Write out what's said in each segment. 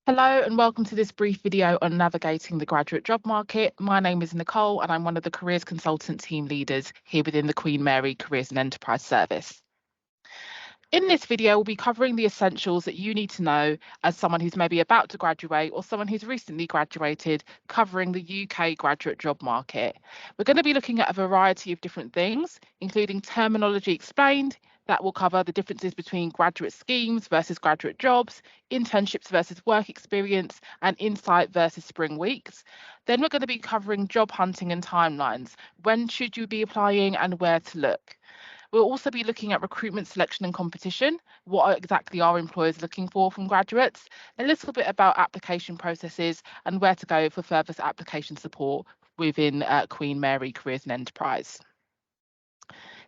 Hello and welcome to this brief video on navigating the graduate job market. My name is Nicole and I'm one of the Careers Consultant team leaders here within the Queen Mary Careers and Enterprise Service. In this video, we'll be covering the essentials that you need to know as someone who's maybe about to graduate or someone who's recently graduated, covering the UK graduate job market. We're going to be looking at a variety of different things, including terminology explained. That will cover the differences between graduate schemes versus graduate jobs, internships versus work experience, and insight versus spring weeks. Then we're going to be covering job hunting and timelines. When should you be applying and where to look? We'll also be looking at recruitment selection and competition, what exactly are employers looking for from graduates, a little bit about application processes and where to go for further application support within Queen Mary Careers and Enterprise.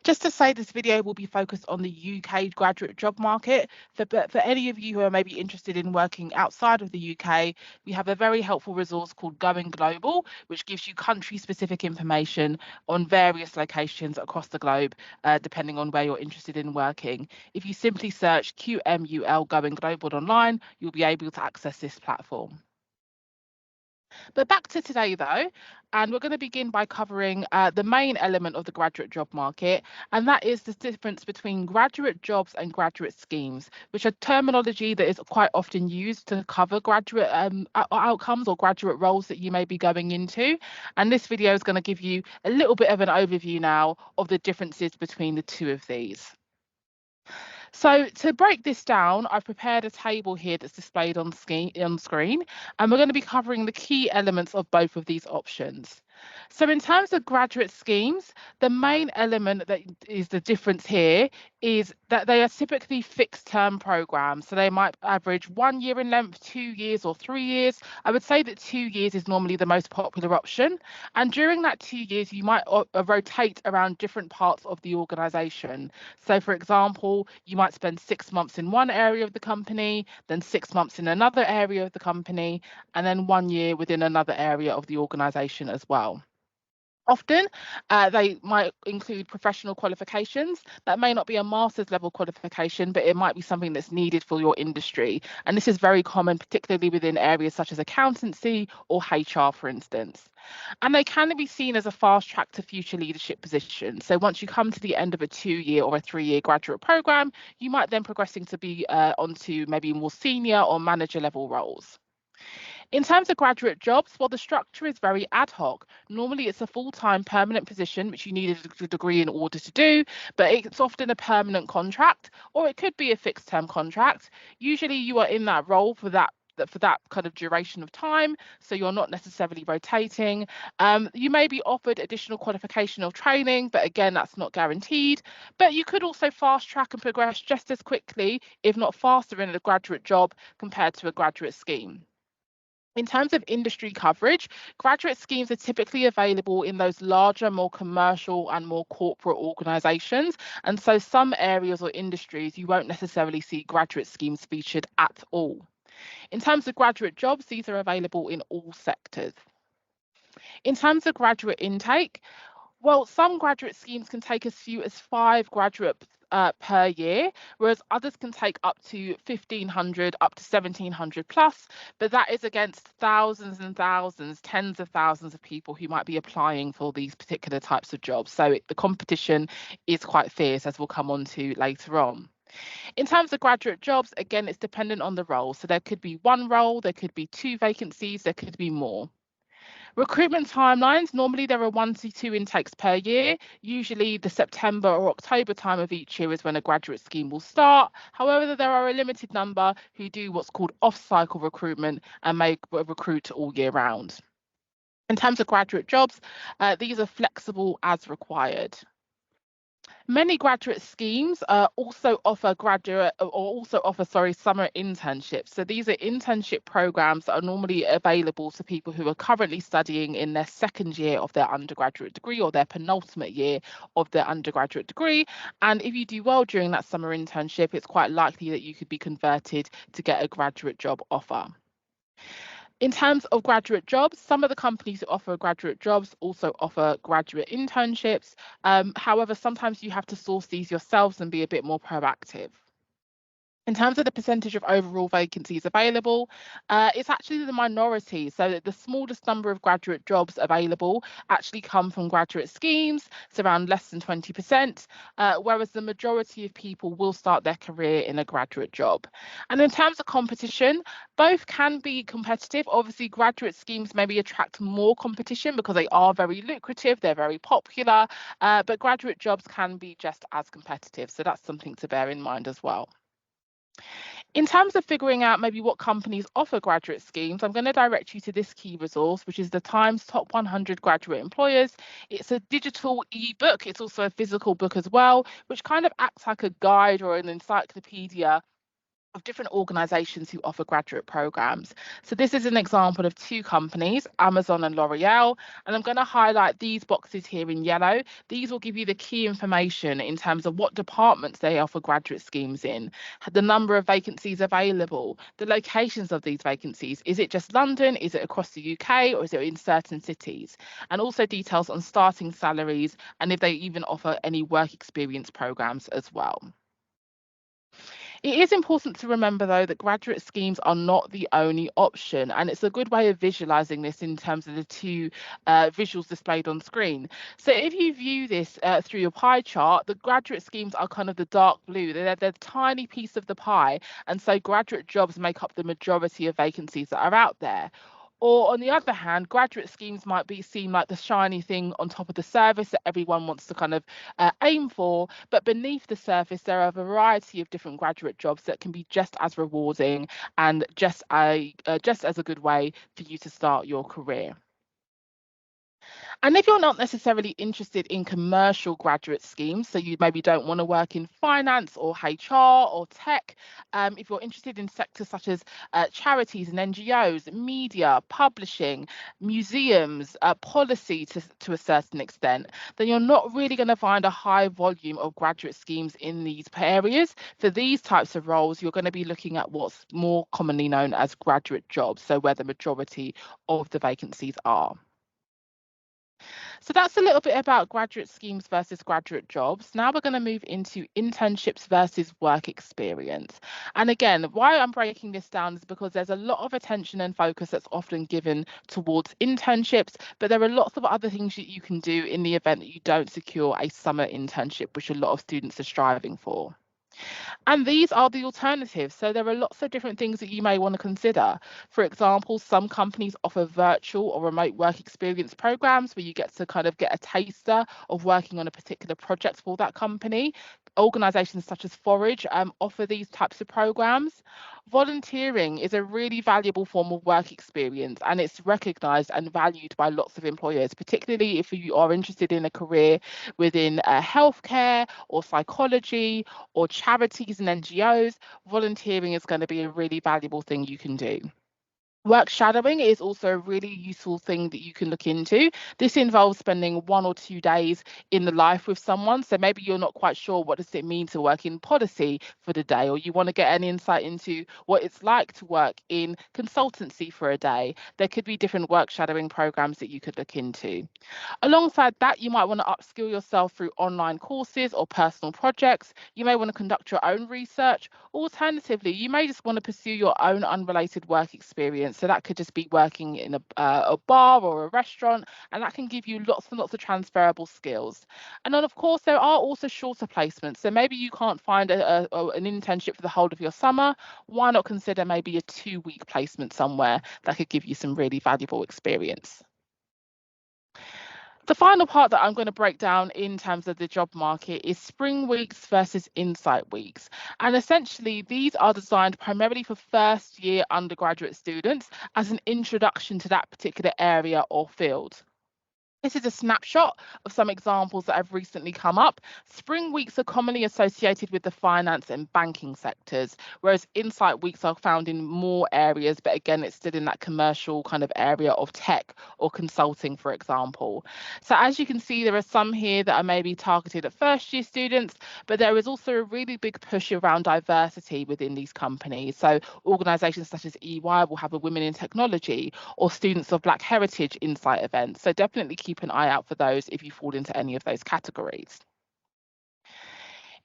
Just to say, this video will be focused on the UK graduate job market. For any of you who are maybe interested in working outside of the UK, we have a very helpful resource called Going Global, which gives you country-specific information on various locations across the globe, depending on where you're interested in working. If you simply search QMUL Going Global online, you'll be able to access this platform. But back to today though, and we're going to begin by covering the main element of the graduate job market, and that is the difference between graduate jobs and graduate schemes, which are terminology that is quite often used to cover graduate outcomes or graduate roles that you may be going into. And this video is going to give you a little bit of an overview now of the differences between the two of these. So to break this down, I've prepared a table here that's displayed on screen, and we're going to be covering the key elements of both of these options. So in terms of graduate schemes, the main element that is the difference here is that they are typically fixed term programs. So they might average 1 year in length, 2 years or 3 years. I would say that 2 years is normally the most popular option. And during that 2 years, you might rotate around different parts of the organisation. So for example, you might spend 6 months in one area of the company, then 6 months in another area of the company, and then 1 year within another area of the organisation as well. Often, they might include professional qualifications. That may not be a master's level qualification, but it might be something that's needed for your industry. And this is very common, particularly within areas such as accountancy or HR, for instance. And they can be seen as a fast track to future leadership positions. So once you come to the end of a 2-year or a 3-year graduate program, you might then progressing to be onto maybe more senior or manager level roles. In terms of graduate jobs, well, the structure is very ad hoc. Normally, it's a full-time permanent position, which you need a degree in order to do, but it's often a permanent contract, or it could be a fixed-term contract. Usually, you are in that role for that kind of duration of time, so you're not necessarily rotating. You may be offered additional qualification or training, but again, that's not guaranteed. But you could also fast track and progress just as quickly, if not faster, in a graduate job compared to a graduate scheme. In terms of industry coverage, graduate schemes are typically available in those larger, more commercial and more corporate organisations. And so some areas or industries, you won't necessarily see graduate schemes featured at all. In terms of graduate jobs, these are available in all sectors. In terms of graduate intake, well, some graduate schemes can take as few as 5 graduates per year, whereas others can take up to 1,500, up to 1,700 plus, but that is against thousands and thousands, tens of thousands of people who might be applying for these particular types of jobs. So the competition is quite fierce, as we'll come on to later on. In terms of graduate jobs, again, it's dependent on the role. So there could be 1 role, there could be 2 vacancies, there could be more. Recruitment timelines, normally there are 1 to 2 intakes per year. Usually the September or October time of each year is when a graduate scheme will start. However, there are a limited number who do what's called off-cycle recruitment and may recruit all year round. In terms of graduate jobs, these are flexible as required. Many graduate schemes also offer summer internships. So these are internship programs that are normally available to people who are currently studying in their 2nd year of their undergraduate degree or their penultimate year of their undergraduate degree. And if you do well during that summer internship, it's quite likely that you could be converted to get a graduate job offer. In terms of graduate jobs, some of the companies that offer graduate jobs also offer graduate internships. However, sometimes you have to source these yourselves and be a bit more proactive. In terms of the percentage of overall vacancies available, it's actually the minority. So that the smallest number of graduate jobs available actually come from graduate schemes, so around less than 20%, whereas the majority of people will start their career in a graduate job. And in terms of competition, both can be competitive. Obviously, graduate schemes maybe attract more competition because they are very lucrative, they're very popular, but graduate jobs can be just as competitive. So that's something to bear in mind as well. In terms of figuring out maybe what companies offer graduate schemes, I'm going to direct you to this key resource, which is the Times Top 100 Graduate Employers. It's a digital ebook. It's also a physical book as well, which kind of acts like a guide or an encyclopedia of different organizations who offer graduate programs. So this is an example of two companies, Amazon and L'Oreal, and I'm going to highlight these boxes here in yellow. These will give you the key information in terms of what departments they offer graduate schemes in, the number of vacancies available, the locations of these vacancies. Is it just London? Is it across the UK, or is it in certain cities? And also details on starting salaries and if they even offer any work experience programs as well. It is important to remember, though, that graduate schemes are not the only option, and it's a good way of visualizing this in terms of the two visuals displayed on screen. So if you view this through your pie chart, the graduate schemes are kind of the dark blue. They're a tiny piece of the pie, and so graduate jobs make up the majority of vacancies that are out there. Or on the other hand, graduate schemes might be seen like the shiny thing on top of the service that everyone wants to kind of aim for. But beneath the surface, there are a variety of different graduate jobs that can be just as rewarding and just as a good way for you to start your career. And if you're not necessarily interested in commercial graduate schemes, so you maybe don't want to work in finance or HR or tech, if you're interested in sectors such as charities and NGOs, media, publishing, museums, policy to a certain extent, then you're not really going to find a high volume of graduate schemes in these areas. For these types of roles, you're going to be looking at what's more commonly known as graduate jobs, so where the majority of the vacancies are. So that's a little bit about graduate schemes versus graduate jobs. Now we're going to move into internships versus work experience. And again, why I'm breaking this down is because there's a lot of attention and focus that's often given towards internships, but there are lots of other things that you can do in the event that you don't secure a summer internship, which a lot of students are striving for. And these are the alternatives. So there are lots of different things that you may want to consider. For example, some companies offer virtual or remote work experience programs where you get to kind of get a taster of working on a particular project for that company. Organizations such as Forage offer these types of programs. Volunteering is a really valuable form of work experience, and it's recognized and valued by lots of employers, particularly if you are interested in a career within healthcare or psychology or charities and NGOs. Volunteering is going to be a really valuable thing you can do. Work shadowing is also a really useful thing that you can look into. This involves spending 1 or 2 days in the life with someone. So maybe you're not quite sure what does it mean to work in policy for the day, or you want to get an insight into what it's like to work in consultancy for a day. There could be different work shadowing programs that you could look into. Alongside that, you might want to upskill yourself through online courses or personal projects. You may want to conduct your own research. Alternatively, you may just want to pursue your own unrelated work experience. So that could just be working in a bar or a restaurant, and that can give you lots and lots of transferable skills. And then, of course, there are also shorter placements. So maybe you can't find an internship for the whole of your summer. Why not consider maybe a 2-week placement somewhere that could give you some really valuable experience? The final part that I'm going to break down in terms of the job market is spring weeks versus insight weeks. And essentially, these are designed primarily for first year undergraduate students as an introduction to that particular area or field. This is a snapshot of some examples that have recently come up. Spring weeks are commonly associated with the finance and banking sectors, whereas insight weeks are found in more areas, but again, it's still in that commercial kind of area of tech or consulting, for example. So as you can see, there are some here that are maybe targeted at first year students, but there is also a really big push around diversity within these companies. So organizations such as EY will have a Women in Technology or Students of Black Heritage Insight events. So definitely keep an eye out for those if you fall into any of those categories.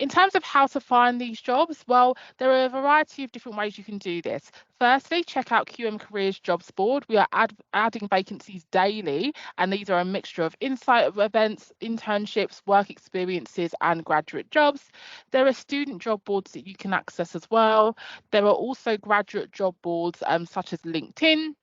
In terms of how to find these jobs, well, there are a variety of different ways you can do this. Firstly, check out QM Careers Jobs Board. We are adding vacancies daily, and these are a mixture of insight events, internships, work experiences, and graduate jobs. There are student job boards that you can access as well. There are also graduate job boards such as LinkedIn,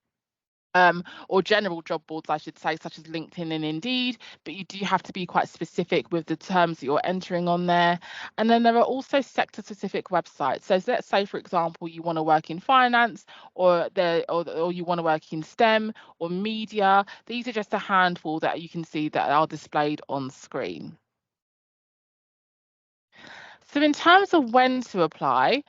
or general job boards, I should say, such as LinkedIn and Indeed, but you do have to be quite specific with the terms that you're entering on there. And then there are also sector-specific websites. So let's say, for example, you want to work in finance, or you want to work in STEM or media. These are just a handful that you can see that are displayed on screen. So in terms of when to apply,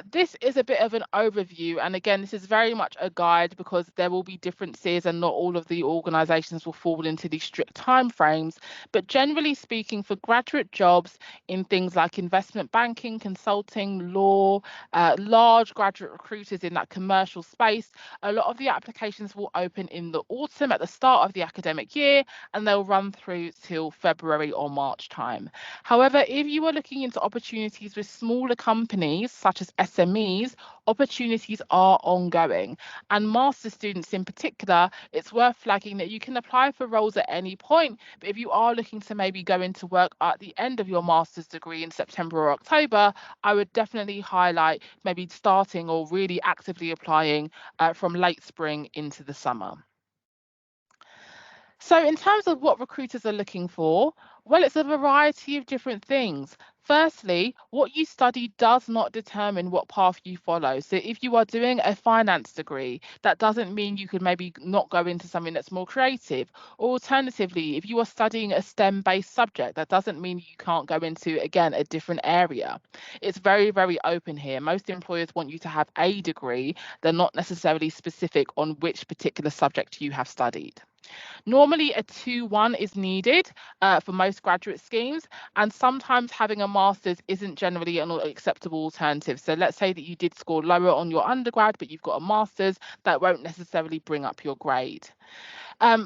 this is a bit of an overview. And again, this is very much a guide because there will be differences and not all of the organisations will fall into these strict timeframes. But generally speaking, for graduate jobs in things like investment banking, consulting, law, large graduate recruiters in that commercial space, a lot of the applications will open in the autumn at the start of the academic year, and they'll run through till February or March time. However, if you are looking into opportunities with smaller companies, such as SMEs, opportunities are ongoing. And master's students in particular, it's worth flagging that you can apply for roles at any point. But if you are looking to maybe go into work at the end of your master's degree in September or October, I would definitely highlight maybe starting or really actively applying from late spring into the summer. So in terms of what recruiters are looking for, well, it's a variety of different things. Firstly, what you study does not determine what path you follow. So if you are doing a finance degree, that doesn't mean you could maybe not go into something that's more creative. Or alternatively, if you are studying a STEM-based subject, that doesn't mean you can't go into, again, a different area. It's very, very open here. Most employers want you to have a degree. They're not necessarily specific on which particular subject you have studied. Normally, a 2-1 is needed for most graduate schemes, and sometimes having a master's isn't generally an acceptable alternative. So let's say that you did score lower on your undergrad, but you've got a master's, that won't necessarily bring up your grade.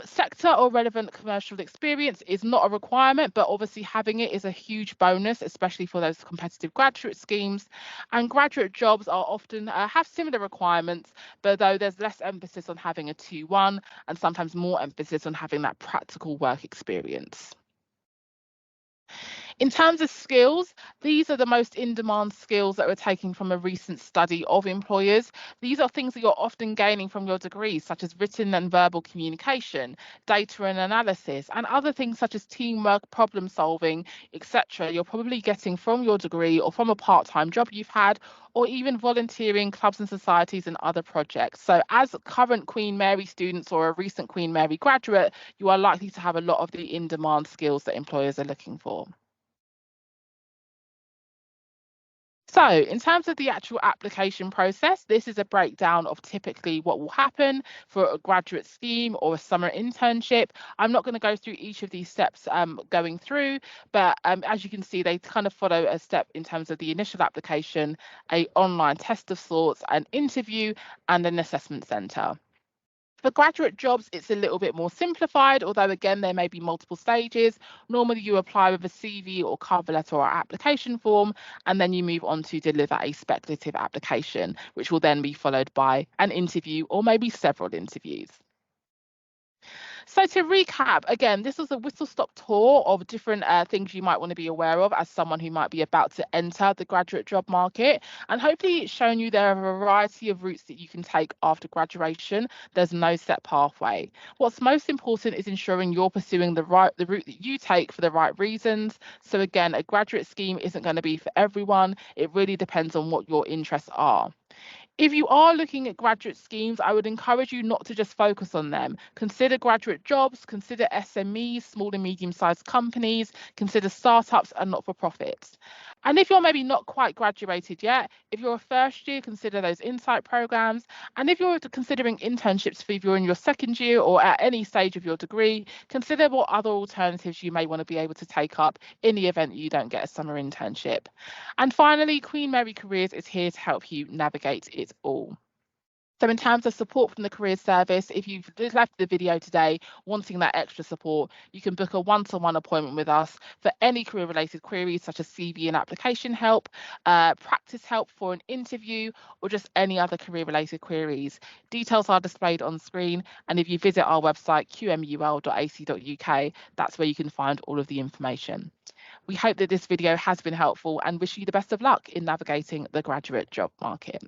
Sector or relevant commercial experience is not a requirement, but obviously having it is a huge bonus, especially for those competitive graduate schemes. And graduate jobs are often have similar requirements, but though there's less emphasis on having a 2-1 and sometimes more emphasis on having that practical work experience. In terms of skills, these are the most in-demand skills that were taken from a recent study of employers. These are things that you're often gaining from your degrees, such as written and verbal communication, data and analysis, and other things such as teamwork, problem solving, etc. You're probably getting from your degree or from a part-time job you've had, or even volunteering, clubs and societies and other projects. So as current Queen Mary students or a recent Queen Mary graduate, you are likely to have a lot of the in-demand skills that employers are looking for. So in terms of the actual application process, this is a breakdown of typically what will happen for a graduate scheme or a summer internship. I'm not going to go through each of these steps going through, but as you can see, they kind of follow a step in terms of the initial application, a online test of sorts, an interview, and an assessment centre. For graduate jobs, it's a little bit more simplified, although again, there may be multiple stages. Normally you apply with a CV or cover letter or application form, and then you move on to deliver a speculative application, which will then be followed by an interview or maybe several interviews. So to recap, again, this was a whistle-stop tour of different things you might want to be aware of as someone who might be about to enter the graduate job market. And hopefully it's shown you there are a variety of routes that you can take after graduation. There's no set pathway. What's most important is ensuring you're pursuing the route that you take for the right reasons. So again, a graduate scheme isn't going to be for everyone. It really depends on what your interests are. If you are looking at graduate schemes, I would encourage you not to just focus on them. Consider graduate jobs, consider SMEs, small and medium-sized companies, consider startups and not-for-profits. And if you're maybe not quite graduated yet, if you're a first year, consider those insight programs. And if you're considering internships for if you're in your second year or at any stage of your degree, consider what other alternatives you may want to be able to take up in the event that you don't get a summer internship. And finally, Queen Mary Careers is here to help you navigate it all. So in terms of support from the Careers Service, if you've left the video today wanting that extra support, you can book a one-to-one appointment with us for any career-related queries such as CV and application help, practice help for an interview, or just any other career-related queries. Details are displayed on screen, and if you visit our website qmul.ac.uk, that's where you can find all of the information. We hope that this video has been helpful and wish you the best of luck in navigating the graduate job market.